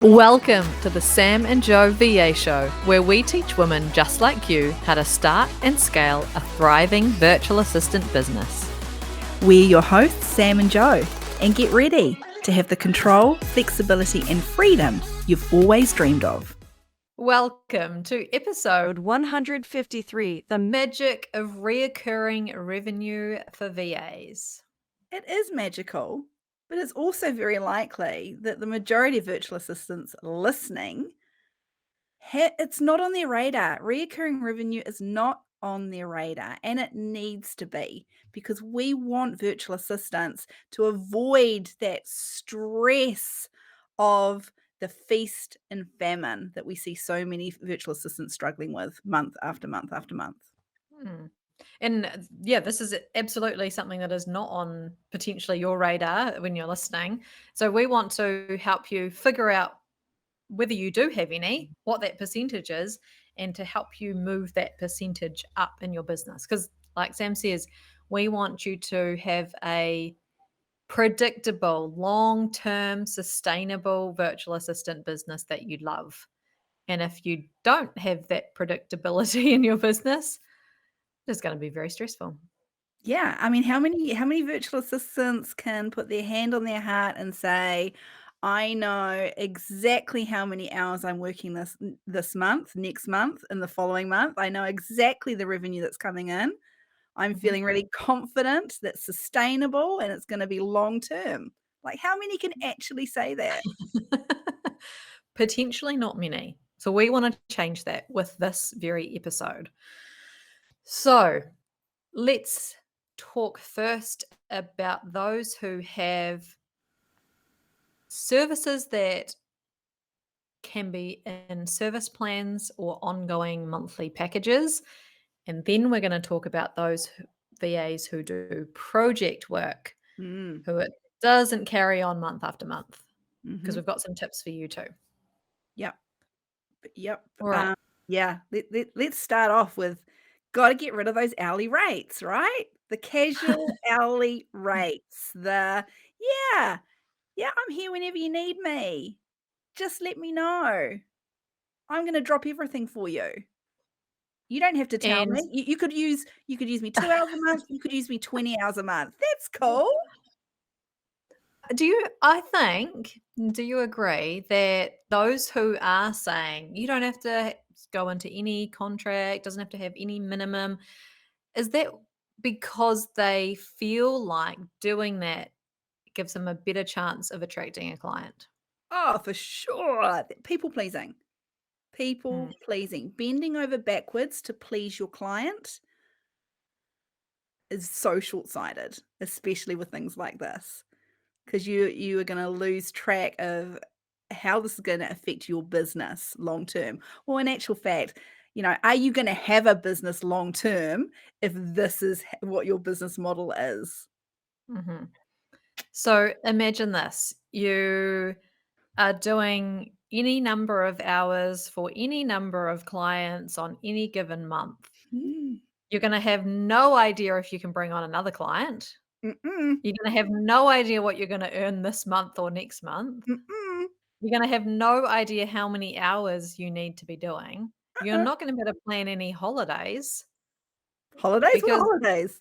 Welcome to the Sam and Joe VA Show, where we teach women just like you how to start and scale a thriving virtual assistant business. We're your hosts, Sam and Joe, and get ready to have the control, flexibility, and freedom you've always dreamed of. Welcome to episode 153, The Magic of Reoccurring Revenue for VAs. It is magical, but it's also very likely that the majority of virtual assistants listening, it's not on their radar. Reoccurring revenue is not on their radar, and it needs to be, because we want virtual assistants to avoid that stress of the feast and famine that we see so many virtual assistants struggling with month after month after month. And yeah, this is absolutely something that is not on potentially your radar when you're listening. So we want to help you figure out whether you do have any, what that percentage is, and to help you move that percentage up in your business. Because like Sam says, we want you to have a predictable, long-term, sustainable virtual assistant business that you love. And if you don't have that predictability in your business, it's going to be very stressful. Yeah, I mean, how many virtual assistants can put their hand on their heart and say, I know exactly how many hours I'm working this month, next month, and the following month. I know exactly the revenue that's coming in. I'm feeling really confident that's sustainable and it's going to be long term. Like, how many can actually say that? Potentially not many. So we want to change that with this very episode. So let's talk first about those who have services that can be in service plans or ongoing monthly packages. And then we're going to talk about those VAs who do project work, who it doesn't carry on month after month, because we've got some tips for you too. Yep. All right. Yeah. Let's start off with, got to get rid of those hourly rates, right? The casual hourly rates. Yeah, I'm here whenever you need me. Just let me know. I'm going to drop everything for you. You don't have to tell And me. You could use me 2 hours a month. You could use me 20 hours a month. That's cool. do you agree that those who are saying you don't have to go into any contract, doesn't have to have any minimum, is that because they feel like doing that gives them a better chance of attracting a client? Oh, for sure. People pleasing. People pleasing. Bending over backwards to please your client is so short-sighted, especially with things like this, because you are going to lose track of how this is going to affect your business long term. Well, in actual fact, are you going to have a business long term if this is what your business model is? Mm-hmm. So imagine this: you are doing any number of hours for any number of clients on any given month. You're going to have no idea if you can bring on another client. Mm-mm. You're going to have no idea what you're going to earn this month or next month. Mm-mm. You're going to have no idea how many hours you need to be doing. You're not going to be able to plan any holidays Holidays? What are because holidays?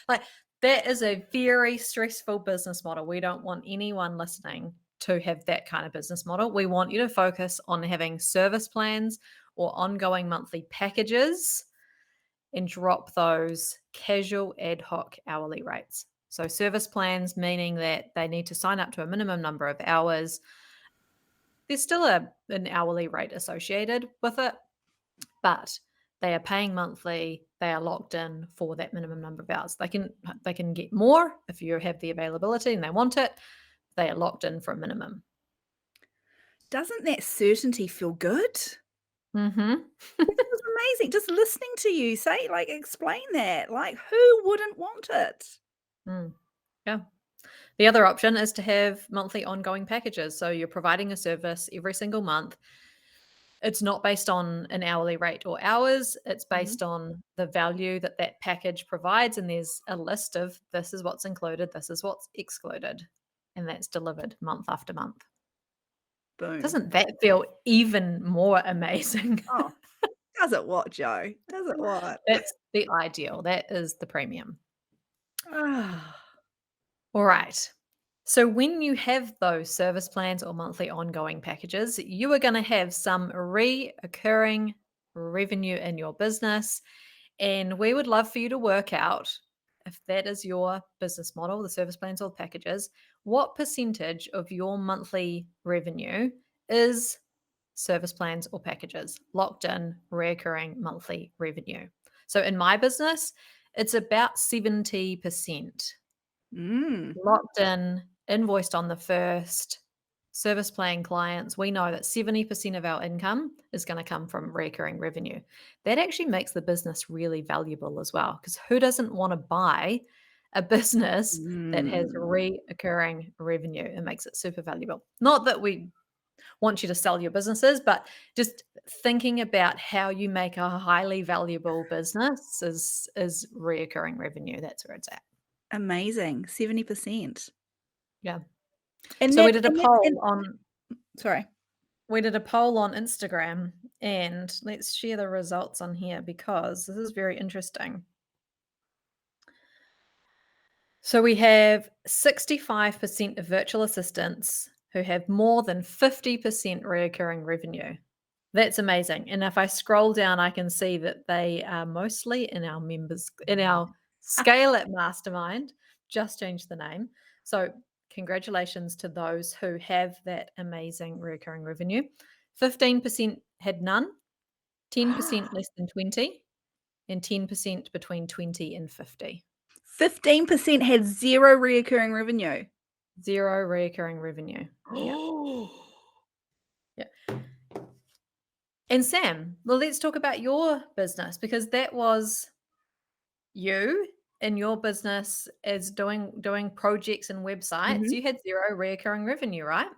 like that is a very stressful business model. We don't want anyone listening to have that kind of business model. We want you to focus on having service plans or ongoing monthly packages and drop those casual ad hoc hourly rates. So service plans, meaning that they need to sign up to a minimum number of hours. There's still an hourly rate associated with it, but they are paying monthly. They are locked in for that minimum number of hours. They can get more if you have the availability and they want it. They are locked in for a minimum. Doesn't that certainty feel good? Mm-hmm. It was amazing. Just listening to you say, explain that. Like, who wouldn't want it? Yeah. The other option is to have monthly ongoing packages. So you're providing a service every single month. It's not based on an hourly rate or hours. It's based on the value that that package provides. And there's a list of this is what's included, this is what's excluded. And that's delivered month after month. Boom. Doesn't that feel even more amazing? Oh, does it what, Joe? Does it what? That's the ideal. That is the premium. Ah. All right. So when you have those service plans or monthly ongoing packages, you are going to have some reoccurring revenue in your business. And we would love for you to work out, if that is your business model, the service plans or packages, what percentage of your monthly revenue is service plans or packages, locked in, recurring monthly revenue. So in my business, it's about 70% Mm. locked in, invoiced on the first, service plan clients. We know that 70% of our income is going to come from recurring revenue. That actually makes the business really valuable as well, because who doesn't want to buy a business that has Mm. recurring revenue? It makes it super valuable. Not that we want you to sell your businesses, but just thinking about how you make a highly valuable business is reoccurring revenue. That's where it's at. Amazing. 70%. Yeah. And So we that's did a and that's poll and on sorry. we did a poll on Instagram, and let's share the results on here because this is very interesting. So we have 65% of virtual assistants who have more than 50% recurring revenue. That's amazing. And if I scroll down, I can see that they are mostly in our Scale It Mastermind, just changed the name. So, congratulations to those who have that amazing recurring revenue. 15% had none, 10% less than 20, and 10% between 20 and 50. 15% had 0 reoccurring revenue. Zero recurring revenue. Yeah. Yeah. And Sam, well, let's talk about your business because that was you in your business as doing projects and websites. Mhm. You had zero recurring revenue, right?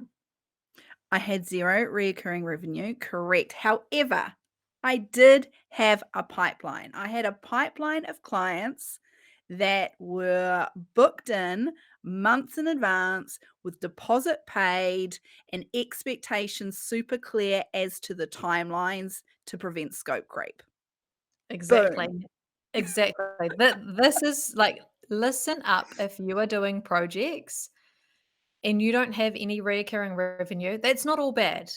I had 0 reoccurring revenue, correct. However, I did have a pipeline. I had a pipeline of clients that were booked in months in advance with deposit paid and expectations super clear as to the timelines to prevent scope creep. Exactly. Boom. Exactly. This is like, listen up if you are doing projects and you don't have any recurring revenue. That's not all bad.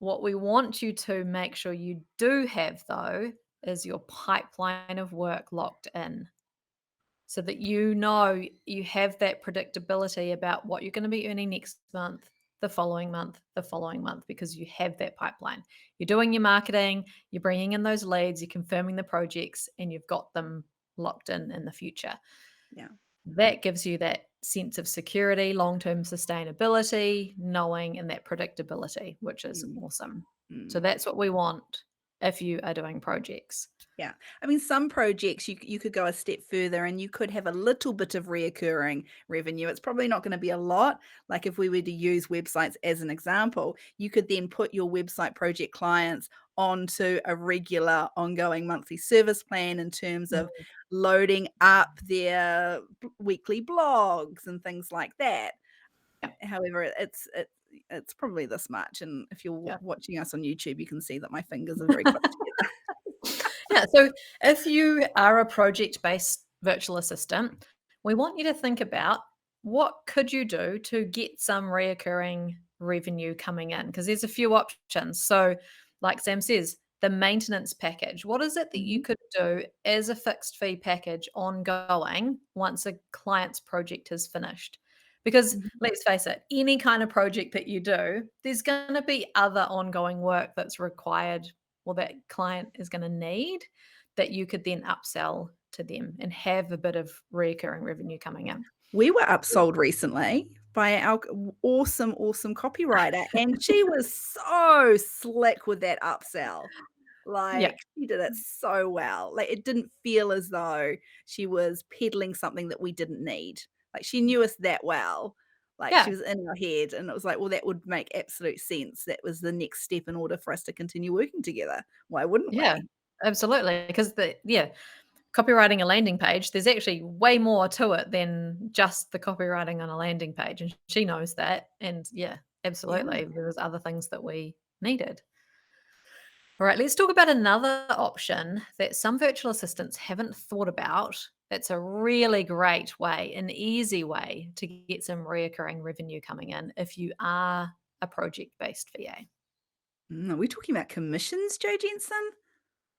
What we want you to make sure you do have, though, is your pipeline of work locked in so that you know you have that predictability about what you're going to be earning next month, the following month, because you have that pipeline. You're doing your marketing, you're bringing in those leads, you're confirming the projects, and you've got them locked in the future. Yeah. That gives you that sense of security, long term sustainability, knowing, and that predictability, which is Mm, awesome. So mm. that's what we want if you are doing projects. Yeah. I mean, some projects you could go a step further and you could have a little bit of reoccurring revenue. It's probably not going to be a lot. Like if we were to use websites as an example, you could then put your website project clients onto a regular ongoing monthly service plan in terms of Mm, loading up their weekly blogs and things like that. yeah, However, it's probably this much. And if you're yeah. watching us on YouTube, you can see that my fingers are very close together. Yeah. So if you are a project based virtual assistant, we want you to think about what could you do to get some reoccurring revenue coming in? Because there's a few options. So, like Sam says, the maintenance package. What is it that you Mhm, could do as a fixed fee package ongoing once a client's project is finished? Because mhm. let's face it, any kind of project that you do, there's going to be other ongoing work that's required or that client is going to need that you could then upsell to them and have a bit of recurring revenue coming in. We were upsold recently by our awesome, awesome copywriter, and she was so slick with that upsell. Yeah. Like, she did it so well. Like, it didn't feel as though she was peddling something that we didn't need. Like, she knew us that well. Like, Yeah. she was in our head, and it was like, well, that would make absolute sense. That was the next step in order for us to continue working together. Why wouldn't Yeah. we? Absolutely. Because copywriting a landing page, there's actually way more to it than just the copywriting on a landing page. And she knows that. And yeah. Yeah. Absolutely. There was other things that we needed. All right, let's talk about another option that some virtual assistants haven't thought about. That's a really great way, an easy way to get some reoccurring revenue coming in if you are a project based VA. Are we talking about commissions, Joe Jensen?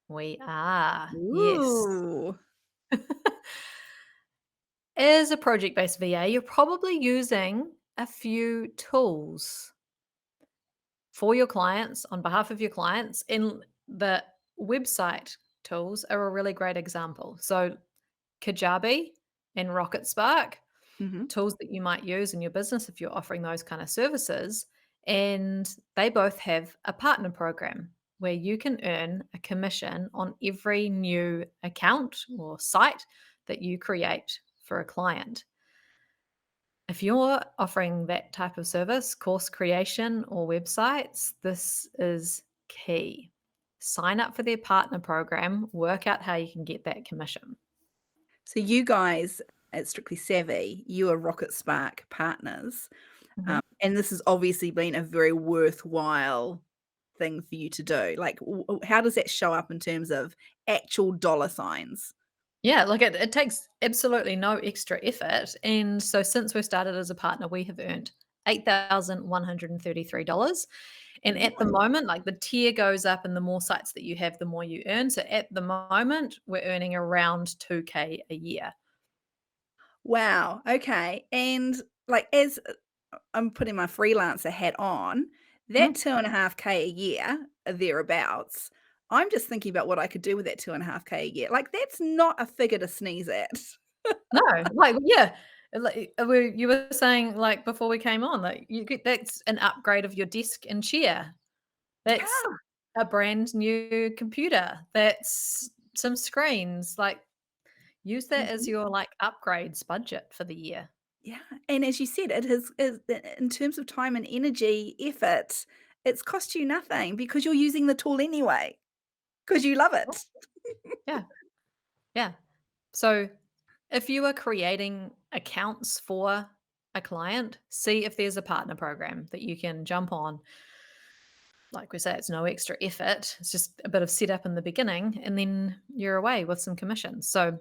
We are, yes. Ooh. As a project based VA, you're probably using a few tools for your clients on behalf of your clients, and the website tools are a really great example. So, Kajabi and Rocket Spark, Mhm. tools that you might use in your business if you're offering those kind of services. And they both have a partner program where you can earn a commission on every new account or site that you create for a client. If you're offering that type of service, course creation or websites, this is key. Sign up for their partner program, work out how you can get that commission. So you guys at Strictly Savvy, you are Rocket Spark partners, Mhm. and this has obviously been a very worthwhile thing for you to do. Like, how does that show up in terms of actual dollar signs? Yeah, like it takes absolutely no extra effort. And so since we started as a partner, we have earned $8,133. And at the Ooh. moment, like the tier goes up and the more sites that you have, the more you earn. So at the moment, we're earning around 2K a year. Wow, okay, and, like, as I'm putting my freelancer hat on, that Mm. 2.5K a year, thereabouts, I'm just thinking about what I could do with that 2.5K a year. Like, that's not a figure to sneeze at. No, like, yeah, like, you were saying, like, before we came on, like, you get that's an upgrade of your desk and chair. That's Yeah. a brand new computer. That's some screens, like, use that as Mhm. your, like, upgrades budget for the year. Yeah, and as you said, it has is in terms of time and energy, effort, it's cost you nothing because you're using the tool anyway, because you love Oh, it. yeah, yeah. So, if you are creating accounts for a client, see if there's a partner program that you can jump on. Like we say, it's no extra effort. It's just a bit of setup in the beginning, and then you're away with some commissions. So,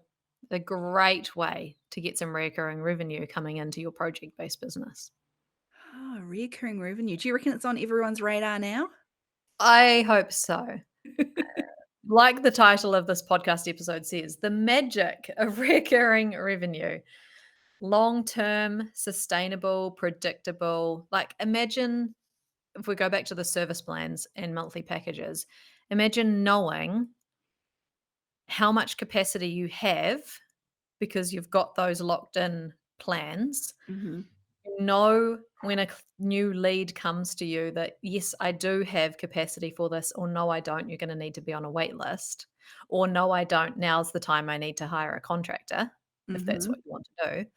a great way to get some recurring revenue coming into your project based business. Oh, recurring revenue. Do you reckon it's on everyone's radar now? I hope so. Like the title of this podcast episode says, the magic of recurring revenue. Long term, sustainable, predictable. Like, imagine if we go back to the service plans and monthly packages, imagine knowing how much capacity you have because you've got those locked in plans. Mhm. You know when a new lead comes to you that, yes, I do have capacity for this, or no, I don't. You're going to need to be on a wait list, or no, I don't. Now's the time I need to hire a contractor if that's what Mhm. you want to do.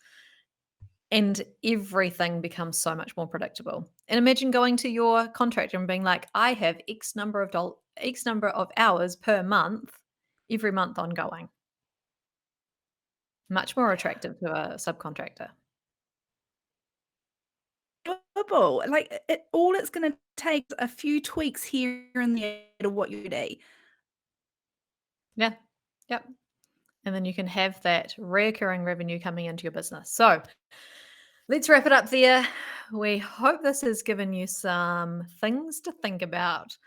And everything becomes so much more predictable. And imagine going to your contractor and being like, I have X number of hours per month, every month ongoing. Much more attractive to a subcontractor. Doable. Like, all it's gonna take is a few tweaks here and there to what you do. Yeah. Yep. And then you can have that recurring revenue coming into your business. So let's wrap it up there. We hope this has given you some things to think about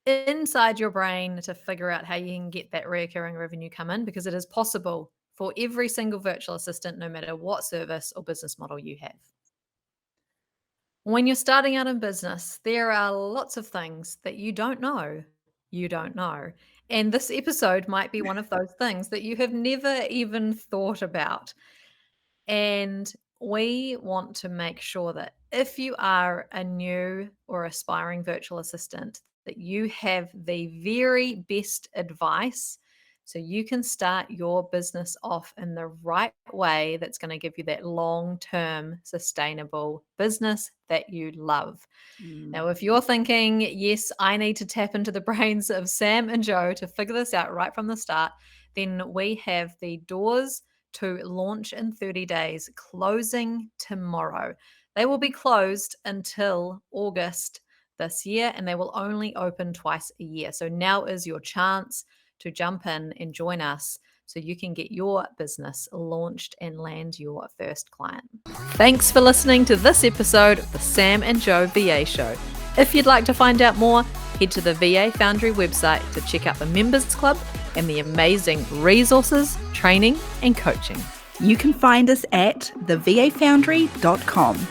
inside your brain to figure out how you can get that recurring revenue come in, because it is possible for every single virtual assistant, no matter what service or business model you have. When you're starting out in business, there are lots of things that you don't know. You don't know. And this episode might be one of those things that you have never even thought about. And we want to make sure that if you are a new or aspiring virtual assistant, that you have the very best advice so you can start your business off in the right way that's going to give you that long-term sustainable business that you love. Mm. Now, if you're thinking, yes, I need to tap into the brains of Sam and Joe to figure this out right from the start, then we have the doors to launch in 30 days closing tomorrow. They will be closed until August this year, and they will only open twice a year. So now is your chance to jump in and join us so you can get your business launched and land your first client. Thanks for listening to this episode of the Sam and Joe VA Show. If you'd like to find out more, head to the VA Foundry website to check out the Members Club and the amazing resources, training, and coaching. You can find us at thevafoundry.com.